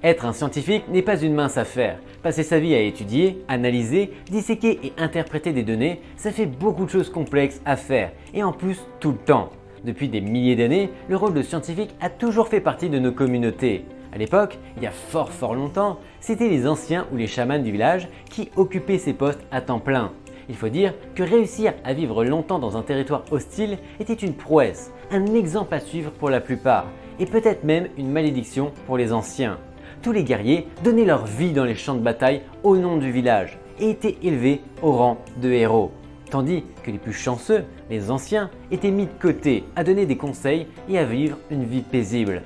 Être un scientifique n'est pas une mince affaire. Passer sa vie à étudier, analyser, disséquer et interpréter des données, ça fait beaucoup de choses complexes à faire et en plus tout le temps. Depuis des milliers d'années, le rôle de scientifique a toujours fait partie de nos communautés. À l'époque, il y a fort longtemps, c'était les anciens ou les chamans du village qui occupaient ces postes à temps plein. Il faut dire que réussir à vivre longtemps dans un territoire hostile était une prouesse, un exemple à suivre pour la plupart, et peut-être même une malédiction pour les anciens. Tous les guerriers donnaient leur vie dans les champs de bataille au nom du village et étaient élevés au rang de héros. Tandis que les plus chanceux, les anciens, étaient mis de côté à donner des conseils et à vivre une vie paisible.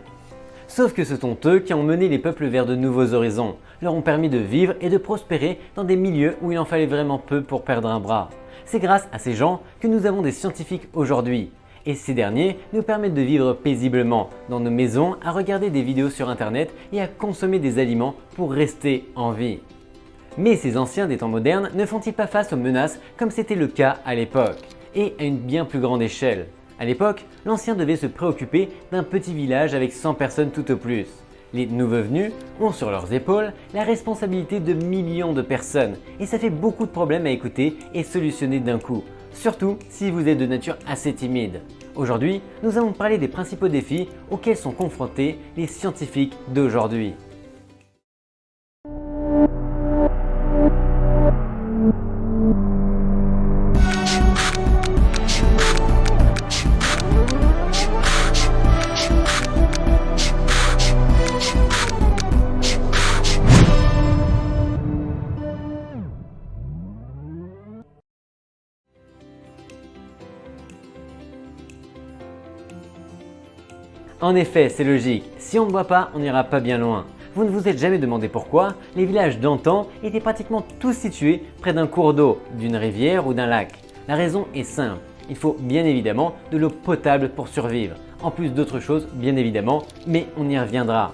Sauf que ce sont eux qui ont mené les peuples vers de nouveaux horizons, leur ont permis de vivre et de prospérer dans des milieux où il en fallait vraiment peu pour perdre un bras. C'est grâce à ces gens que nous avons des scientifiques aujourd'hui. Et ces derniers nous permettent de vivre paisiblement dans nos maisons, à regarder des vidéos sur internet et à consommer des aliments pour rester en vie. Mais ces anciens des temps modernes ne font-ils pas face aux menaces comme c'était le cas à l'époque, et à une bien plus grande échelle? À l'époque, l'ancien devait se préoccuper d'un petit village avec 100 personnes tout au plus. Les nouveaux venus ont sur leurs épaules la responsabilité de millions de personnes et ça fait beaucoup de problèmes à écouter et solutionner d'un coup. Surtout si vous êtes de nature assez timide. Aujourd'hui, nous allons parler des principaux défis auxquels sont confrontés les scientifiques d'aujourd'hui. En effet, c'est logique, si on ne boit pas, on n'ira pas bien loin. Vous ne vous êtes jamais demandé pourquoi les villages d'antan étaient pratiquement tous situés près d'un cours d'eau, d'une rivière ou d'un lac. La raison est simple, il faut bien évidemment de l'eau potable pour survivre, en plus d'autres choses bien évidemment, mais on y reviendra.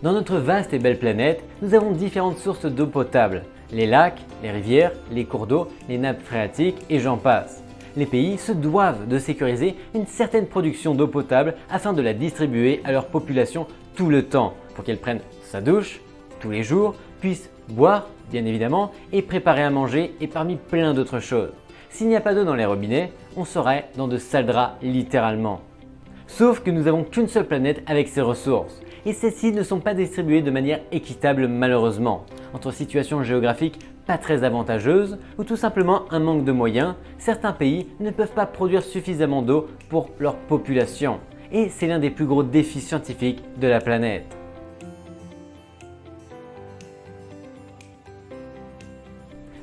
Dans notre vaste et belle planète, nous avons différentes sources d'eau potable, les lacs, les rivières, les cours d'eau, les nappes phréatiques et j'en passe. Les pays se doivent de sécuriser une certaine production d'eau potable afin de la distribuer à leur population tout le temps pour qu'elle prenne sa douche tous les jours, puisse boire bien évidemment et préparer à manger et parmi plein d'autres choses. S'il n'y a pas d'eau dans les robinets, on serait dans de sales draps littéralement. Sauf que nous n'avons qu'une seule planète avec ses ressources et celles-ci ne sont pas distribuées de manière équitable malheureusement. Entre situations géographiques pas très avantageuses ou tout simplement un manque de moyens, certains pays ne peuvent pas produire suffisamment d'eau pour leur population. Et c'est l'un des plus gros défis scientifiques de la planète.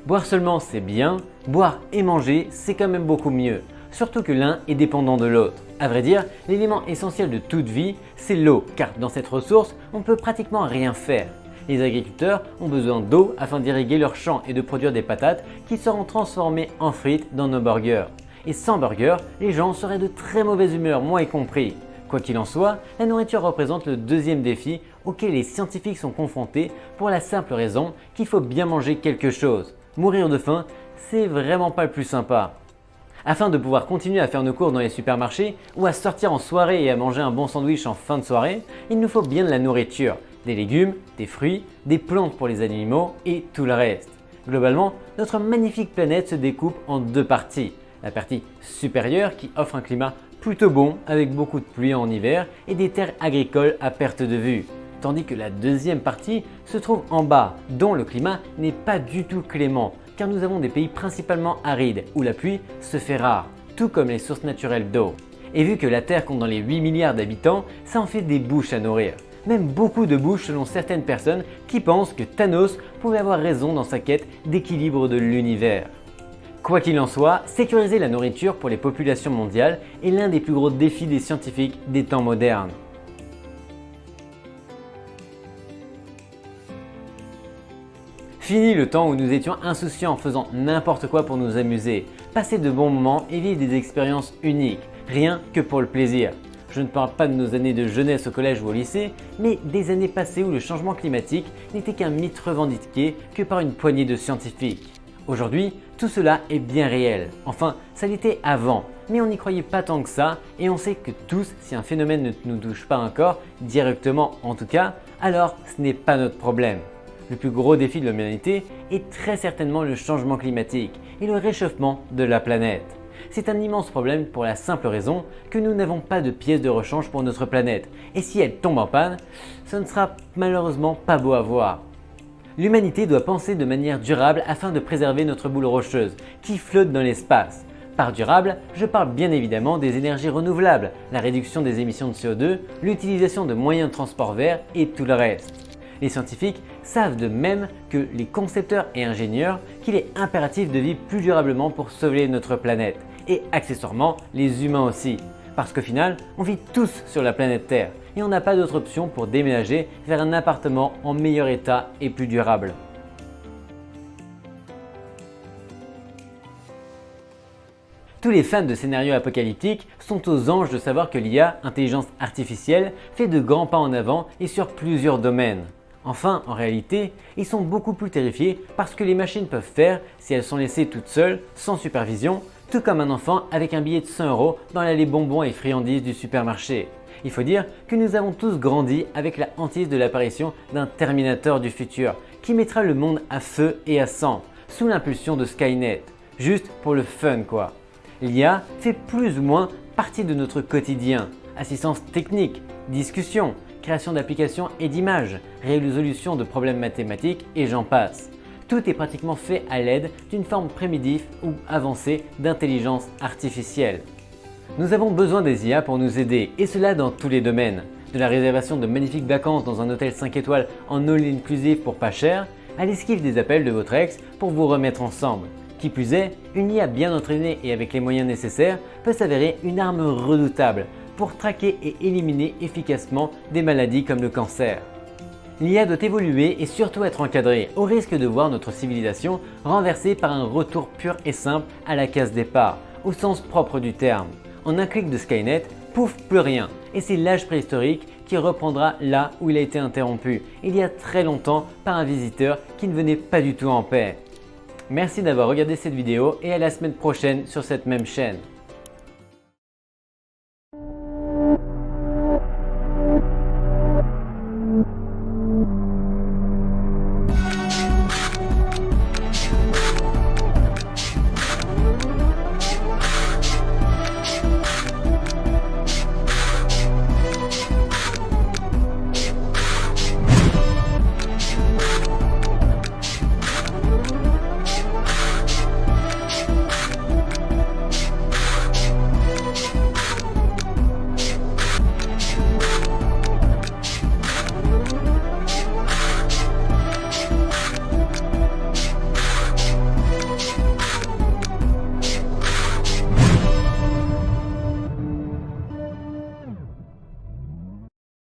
Boire seulement c'est bien, boire et manger c'est quand même beaucoup mieux. Surtout que l'un est dépendant de l'autre. À vrai dire, l'élément essentiel de toute vie, c'est l'eau, car dans cette ressource, on ne peut pratiquement rien faire. Les agriculteurs ont besoin d'eau afin d'irriguer leurs champs et de produire des patates qui seront transformées en frites dans nos burgers. Et sans burgers, les gens seraient de très mauvaise humeur, moi y compris. Quoi qu'il en soit, la nourriture représente le deuxième défi auquel les scientifiques sont confrontés pour la simple raison qu'il faut bien manger quelque chose. Mourir de faim, c'est vraiment pas le plus sympa. Afin de pouvoir continuer à faire nos courses dans les supermarchés ou à sortir en soirée et à manger un bon sandwich en fin de soirée, il nous faut bien de la nourriture, des légumes, des fruits, des plantes pour les animaux et tout le reste. Globalement, notre magnifique planète se découpe en deux parties. La partie supérieure qui offre un climat plutôt bon avec beaucoup de pluie en hiver et des terres agricoles à perte de vue. Tandis que la deuxième partie se trouve en bas, dont le climat n'est pas du tout clément, car nous avons des pays principalement arides où la pluie se fait rare, tout comme les sources naturelles d'eau. Et vu que la Terre compte dans les 8 milliards d'habitants, ça en fait des bouches à nourrir. Même beaucoup de bouches selon certaines personnes qui pensent que Thanos pouvait avoir raison dans sa quête d'équilibre de l'univers. Quoi qu'il en soit, sécuriser la nourriture pour les populations mondiales est l'un des plus gros défis des scientifiques des temps modernes. Fini le temps où nous étions insouciants en faisant n'importe quoi pour nous amuser, passer de bons moments et vivre des expériences uniques, rien que pour le plaisir. Je ne parle pas de nos années de jeunesse au collège ou au lycée, mais des années passées où le changement climatique n'était qu'un mythe revendiqué que par une poignée de scientifiques. Aujourd'hui, tout cela est bien réel. Enfin, ça l'était avant, mais on n'y croyait pas tant que ça et on sait que tous, si un phénomène ne nous touche pas encore, directement en tout cas, alors ce n'est pas notre problème. Le plus gros défi de l'humanité est très certainement le changement climatique et le réchauffement de la planète. C'est un immense problème pour la simple raison que nous n'avons pas de pièces de rechange pour notre planète et si elle tombe en panne, ce ne sera malheureusement pas beau à voir. L'humanité doit penser de manière durable afin de préserver notre boule rocheuse qui flotte dans l'espace. Par durable, je parle bien évidemment des énergies renouvelables, la réduction des émissions de CO2, l'utilisation de moyens de transport verts et tout le reste. Les scientifiques savent de même que les concepteurs et ingénieurs qu'il est impératif de vivre plus durablement pour sauver notre planète et accessoirement les humains aussi. Parce qu'au final, on vit tous sur la planète Terre et on n'a pas d'autre option pour déménager vers un appartement en meilleur état et plus durable. Tous les fans de scénarios apocalyptiques sont aux anges de savoir que l'IA, intelligence artificielle, fait de grands pas en avant et sur plusieurs domaines. Enfin, en réalité, ils sont beaucoup plus terrifiés par ce que les machines peuvent faire si elles sont laissées toutes seules, sans supervision, tout comme un enfant avec un billet de 100 € dans l'allée bonbons et friandises du supermarché. Il faut dire que nous avons tous grandi avec la hantise de l'apparition d'un Terminator du futur qui mettra le monde à feu et à sang, sous l'impulsion de Skynet. Juste pour le fun quoi. L'IA fait plus ou moins partie de notre quotidien. Assistance technique, discussion, création d'applications et d'images, résolution de problèmes mathématiques et j'en passe. Tout est pratiquement fait à l'aide d'une forme primitive ou avancée d'intelligence artificielle. Nous avons besoin des IA pour nous aider et cela dans tous les domaines. De la réservation de magnifiques vacances dans un hôtel 5 étoiles en all inclusive pour pas cher, à l'esquive des appels de votre ex pour vous remettre ensemble. Qui plus est, une IA bien entraînée et avec les moyens nécessaires peut s'avérer une arme redoutable pour traquer et éliminer efficacement des maladies comme le cancer. L'IA doit évoluer et surtout être encadrée, au risque de voir notre civilisation renversée par un retour pur et simple à la case départ, au sens propre du terme. En un clic de Skynet, pouf, plus rien. Et c'est l'âge préhistorique qui reprendra là où il a été interrompu, il y a très longtemps par un visiteur qui ne venait pas du tout en paix. Merci d'avoir regardé cette vidéo et à la semaine prochaine sur cette même chaîne.